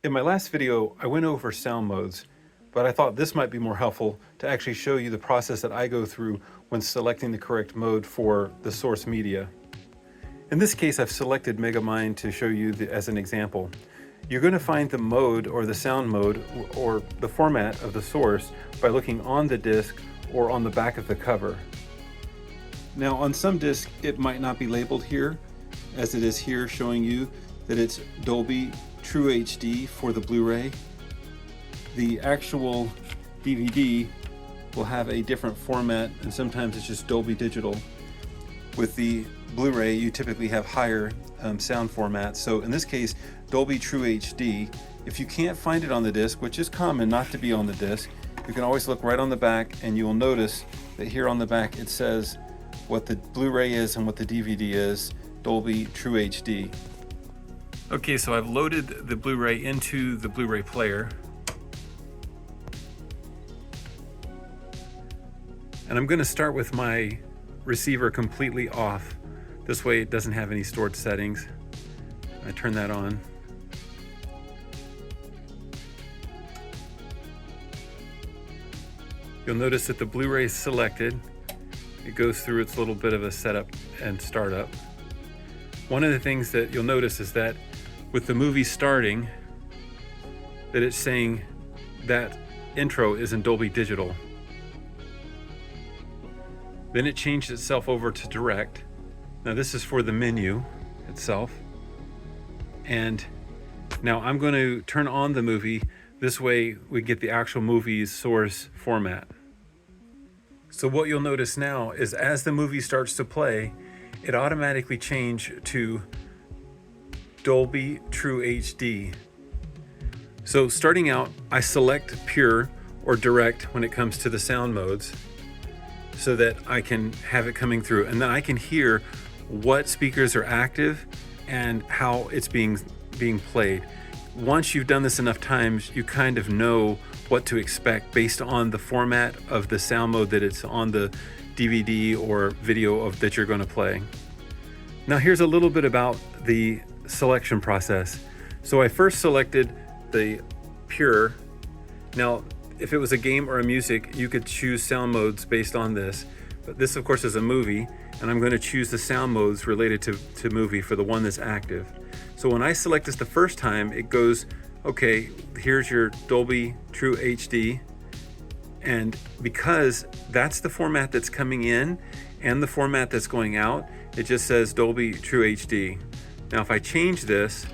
In my last video, I went over sound modes, but I thought this might be more helpful to actually show you the process that I go through when selecting the correct mode for the source media. In this case, I've selected Megamind to show you as an example. You're going to find the mode or the sound mode or the format of the source by looking on the disc or on the back of the cover. Now on some discs it might not be labeled here, as it is here showing you that it's Dolby True HD for the Blu-ray. The actual DVD will have a different format, and sometimes it's just Dolby Digital. With the Blu-ray you typically have higher sound formats, so in this case Dolby True HD. If you can't find it on the disc, which is common not to be on the disc, you can always look right on the back and you will notice that here on the back it says what the Blu-ray is and what the DVD is, Dolby True HD. Okay, so I've loaded the Blu-ray into the Blu-ray player. And I'm going to start with my receiver completely off. This way it doesn't have any stored settings. I turn that on. You'll notice that the Blu-ray is selected. It goes through its little bit of a setup and startup. One of the things that you'll notice is that with the movie starting, that it's saying that intro is in Dolby Digital. Then it changed itself over to direct. Now this is for the menu itself. And now I'm going to turn on the movie. This way we get the actual movie's source format. So what you'll notice now is as the movie starts to play, it automatically changed to Dolby True HD. So starting out, I select pure or direct when it comes to the sound modes so that I can have it coming through, and then I can hear what speakers are active and how it's being played. Once you've done this enough times, you kind of know what to expect based on the format of the sound mode that it's on the DVD or video that you're going to play. Now here's a little bit about the selection process. So I first selected the pure. Now if it was a game or a music, you could choose sound modes based on this, but this of course is a movie, and I'm going to choose the sound modes related to movie for the one that's active. So when I select this the first time, it goes, okay, here's your Dolby True HD, and because that's the format that's coming in and the format that's going out, it just says Dolby True HD. Now if I change this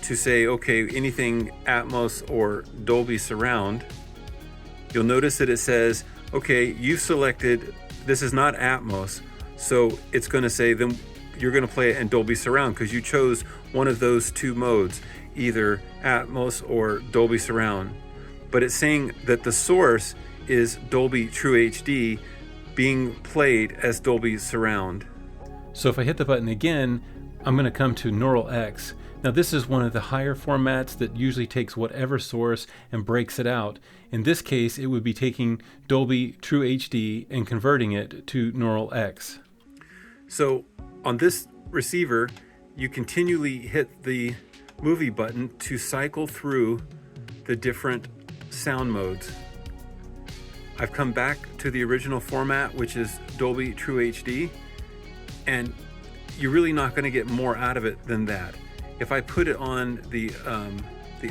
to say, okay, anything Atmos or Dolby Surround, you'll notice that it says, okay, you've selected, this is not Atmos, so it's going to say then you're going to play it in Dolby Surround because you chose one of those two modes, either Atmos or Dolby Surround. But it's saying that the source is Dolby True HD being played as Dolby Surround. So if I hit the button again, I'm going to come to Neural X. Now this is one of the higher formats that usually takes whatever source and breaks it out. In this case, it would be taking Dolby True HD and converting it to Neural X. So on this receiver, you continually hit the movie button to cycle through the different sound modes. I've come back to the original format, which is Dolby True HD, and you're really not going to get more out of it than that. If I put it on the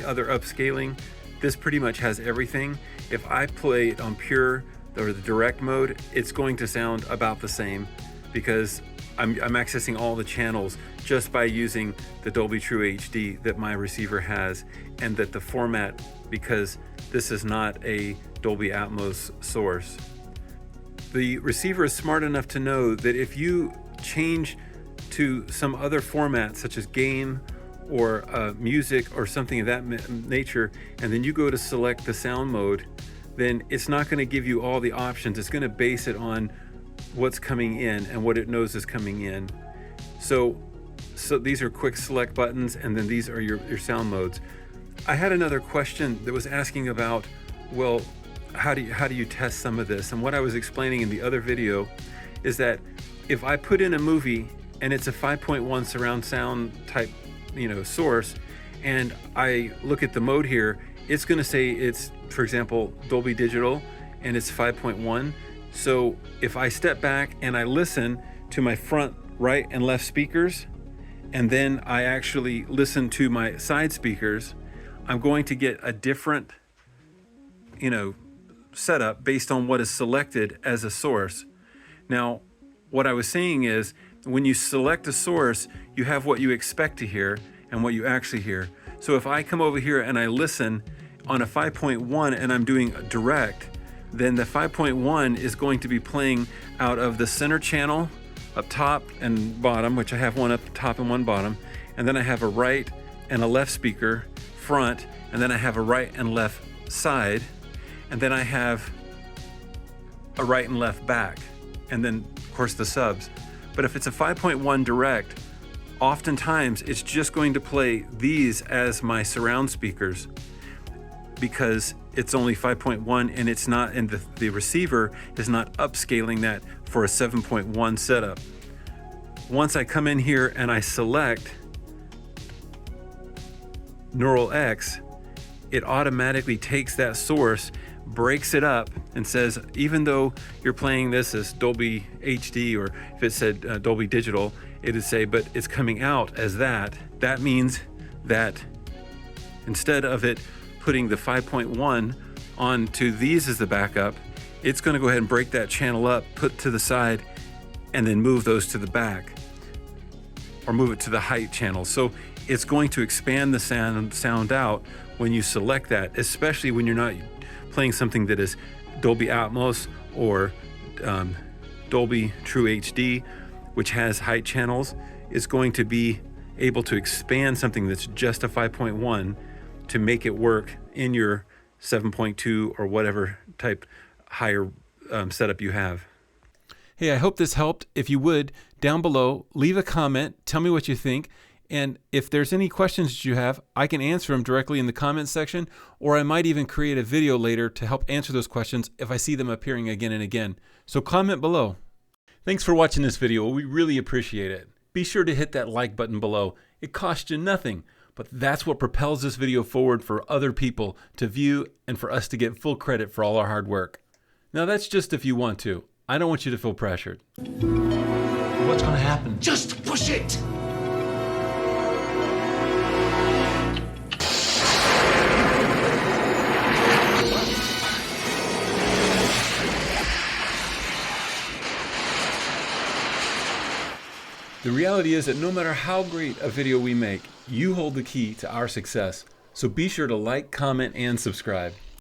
other upscaling, this pretty much has everything. If I play it on pure or the direct mode, it's going to sound about the same because I'm accessing all the channels just by using the Dolby True HD that my receiver has, and that the format, because this is not a Dolby Atmos source. The receiver is smart enough to know that if you change to some other format such as game or music or something of that nature, and then you go to select the sound mode, then it's not going to give you all the options. It's going to base it on what's coming in and what it knows is coming in. So these are quick select buttons, and then these are your sound modes. I had another question that was asking about, well, how do you test some of this? And what I was explaining in the other video is that if I put in a movie and it's a 5.1 surround sound type source, and I look at the mode here, it's going to say it's, for example, Dolby Digital, and it's 5.1. So if I step back and I listen to my front right and left speakers, and then I actually listen to my side speakers, I'm going to get a different, setup based on what is selected as a source. Now, what I was saying is, when you select a source, you have what you expect to hear and what you actually hear. So if I come over here and I listen on a 5.1 and I'm doing direct, then the 5.1 is going to be playing out of the center channel up top and bottom, which I have one up top and one bottom, and then I have a right and a left speaker front, and then I have a right and left side, and then I have a right and left back, and then of course the subs. But if it's a 5.1 direct, oftentimes it's just going to play these as my surround speakers, because it's only 5.1 and it's not, and the receiver is not upscaling that for a 7.1 setup. Once I come in here and I select Neural X, it automatically takes that source, breaks it up, and says, even though you're playing this as Dolby HD, or if it said Dolby Digital, it would say, but it's coming out as that. That means that instead of it putting the 5.1 onto these as the backup, it's going to go ahead and break that channel up, put to the side, and then move those to the back, or move it to the height channel. So it's going to expand the sound out when you select that, especially when you're not playing something that is Dolby Atmos or Dolby True HD, which has height channels. It's going to be able to expand something that's just a 5.1 to make it work in your 7.2 or whatever type higher setup you have. Hey, I hope this helped. If you would, down below, leave a comment, tell me what you think. And if there's any questions that you have, I can answer them directly in the comment section, or I might even create a video later to help answer those questions if I see them appearing again and again. So comment below. Thanks for watching this video. We really appreciate it. Be sure to hit that like button below. It costs you nothing, but that's what propels this video forward for other people to view and for us to get full credit for all our hard work. Now that's just if you want to. I don't want you to feel pressured. What's going to happen? Just push it! The reality is that no matter how great a video we make, you hold the key to our success. So be sure to like, comment, and subscribe.